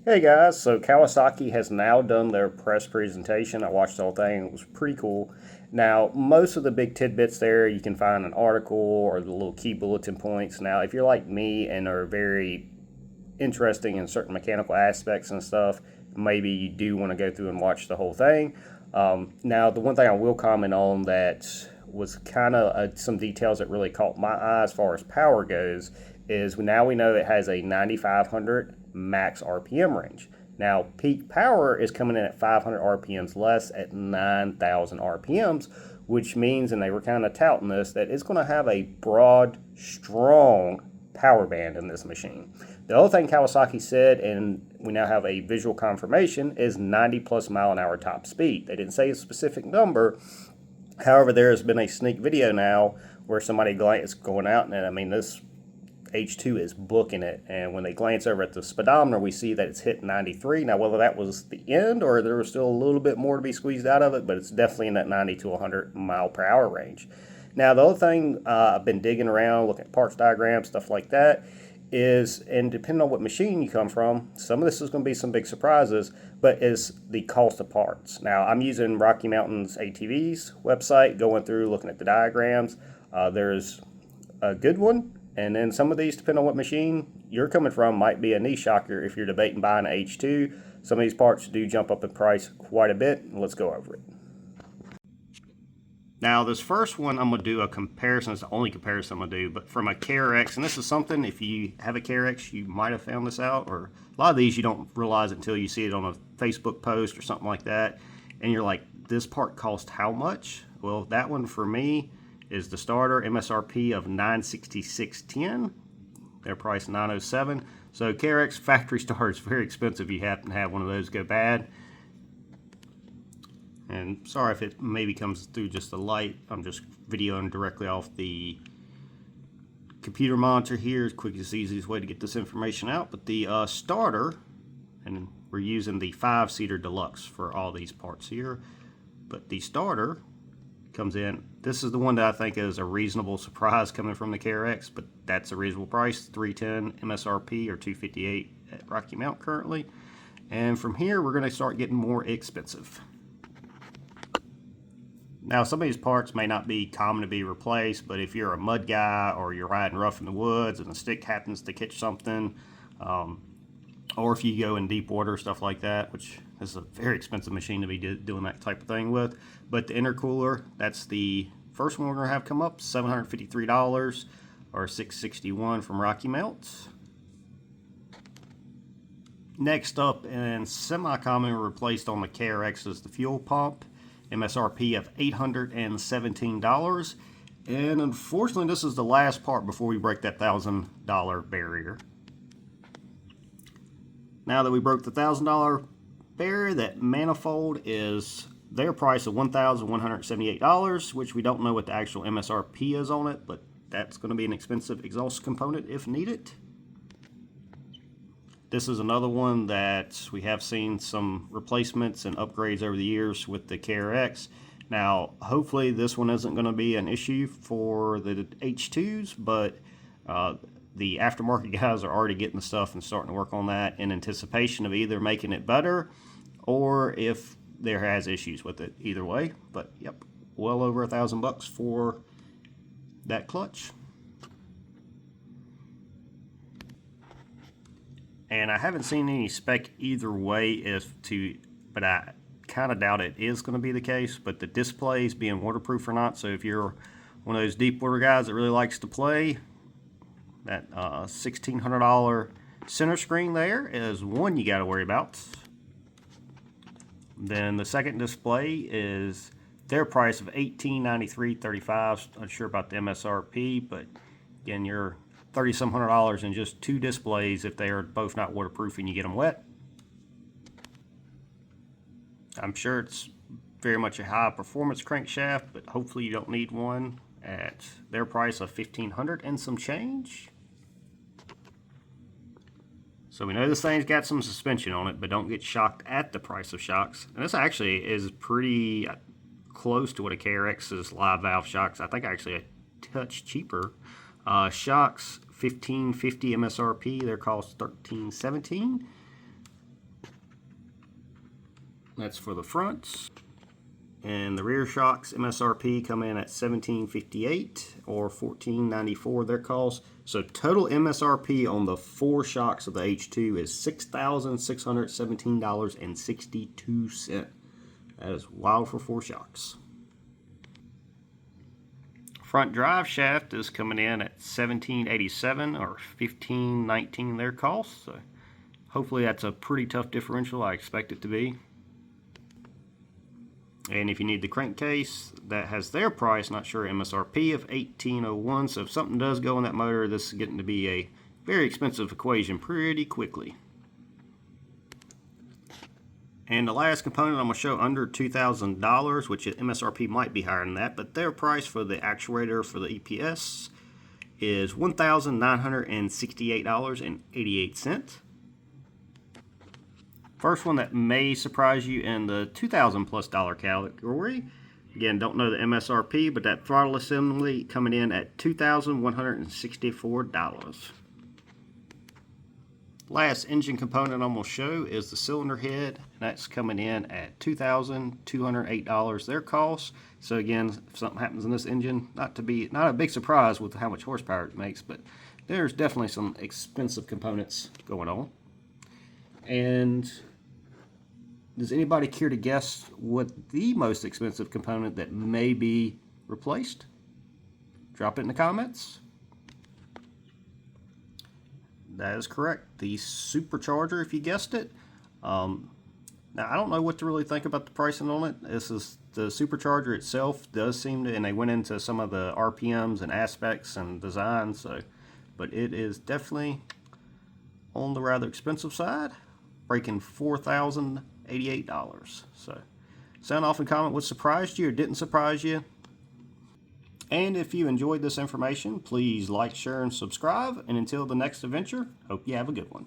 Hey guys, so Kawasaki has now done their press presentation. I watched the whole thing, it was pretty cool. Now, most of the big tidbits there you can find an article or the little key bulletin points. Now, if you're like me and are very interesting in certain mechanical aspects and stuff, maybe you do want to go through and watch the whole thing. Now, the one thing I will comment on that was kind of some details that really caught my eye as far as power goes is now we know it has a 9,500 max RPM range. Now, peak power is coming in at 500 RPMs less at 9,000 RPMs, which means, and they were kind of touting this, that it's going to have a broad, strong power band in this machine. The other thing Kawasaki said, and we now have a visual confirmation, is 90 plus mile an hour top speed. They didn't say a specific number. However, there has been a sneak video now where somebody is going out, and I mean, this H2 is booking it, and when they glance over at the speedometer, we see that it's hit 93. Now, whether that was the end or there was still a little bit more to be squeezed out of it, but it's definitely in that 90 to 100 mile per hour range. Now, the other thing I've been digging around, looking at parts diagrams, stuff like that, is, and depending on what machine you come from, some of this is going to be some big surprises, but is the cost of parts. Now, I'm using Rocky Mountain's ATV's website, going through, looking at the diagrams. There's a good one, and then some of these, depending on what machine you're coming from, might be a knee shocker if you're debating buying an H2. Some of these parts do jump up in price quite a bit, and let's go over it. Now, this first one, I'm going to do a comparison. It's the only comparison I'm going to do, but from a KRX, and this is something, if you have a KRX, you might have found this out, or a lot of these you don't realize until you see it on a Facebook post or something like that, and you're like, this part cost how much? Well, that one for me is the starter, MSRP of $966.10. Their price $907. So KRX factory starter is very expensive. You happen to have one of those go bad. And sorry if it maybe comes through just the light. I'm just videoing directly off the computer monitor here. As quick as the easiest way to get this information out. But the starter, and we're using the 5-seater deluxe for all these parts here. But the starter comes in. This is the one that I think is a reasonable surprise coming from the KRX, but that's a reasonable price. $310 MSRP or $258 at Rocky Mount currently. And from here, we're going to start getting more expensive. Now, some of these parts may not be common to be replaced, but if you're a mud guy or you're riding rough in the woods and the stick happens to catch something, or if you go in deep water, stuff like that, which is a very expensive machine to be doing that type of thing with. But the intercooler, that's the first one we're going to have come up, $753 or $661 from Rocky Mount. Next up, and semi-common replaced on the KRX, is the fuel pump. MSRP of $817. And unfortunately, this is the last part before we break that $1,000 barrier. Now that we broke the $1,000 barrier, that manifold is their price of $1,178, which we don't know what the actual MSRP is on it, but that's going to be an expensive exhaust component if needed. This is another one that we have seen some replacements and upgrades over the years with the KRX. Now, hopefully this one isn't going to be an issue for the H2s, but the aftermarket guys are already getting the stuff and starting to work on that in anticipation of either making it better or if there has issues with it. Either way, but yep, well over $1,000 for that clutch. And I haven't seen any spec either way but I kind of doubt it is going to be the case. But the displays being waterproof or not, so if you're one of those deep water guys that really likes to play, that $1,600 center screen there is one you got to worry about. Then the second display is their price of $1,893.35. Not sure about the MSRP, but again, you're $3,some hundred in just two displays if they are both not waterproof and you get them wet. I'm sure it's very much a high performance crankshaft, but hopefully you don't need one at their price of $1,500 and some change. So we know this thing's got some suspension on it, but don't get shocked at the price of shocks. And this actually is pretty close to what a KRX's live valve shocks. I think actually a touch cheaper. Shocks $1,550 MSRP. Their cost $1,317. That's for the fronts. And the rear shocks MSRP come in at $17.58 or $14.94 their cost. So total MSRP on the 4 shocks of the H2 is $6,617.62. That is wild for 4 shocks. Front drive shaft is coming in at $17.87 or $15.19 their cost. So hopefully that's a pretty tough differential. I expect it to be. And if you need the crankcase, that has their price, not sure, MSRP of $18.01. So if something does go in that motor, this is getting to be a very expensive equation pretty quickly. And the last component I'm going to show under $2,000, which MSRP might be higher than that, but their price for the actuator for the EPS is $1,968.88. First one that may surprise you in the $2,000+ category. Again, don't know the MSRP, but that throttle assembly coming in at $2,164. Last engine component I'm going to show is the cylinder head. That's coming in at $2,208 their cost. So again, if something happens in this engine, not a big surprise with how much horsepower it makes, but there's definitely some expensive components going on. And does anybody care to guess what the most expensive component that may be replaced? Drop it in the comments. That is correct. The Supercharger, if you guessed it. Now, I don't know what to really think about the pricing on it. This is the Supercharger itself does seem to, and they went into some of the RPMs and aspects and designs, so, but it is definitely on the rather expensive side, breaking $4,088. So, sound off and comment what surprised you or didn't surprise you. And if you enjoyed this information, please like, share, and subscribe. And until the next adventure, hope you have a good one.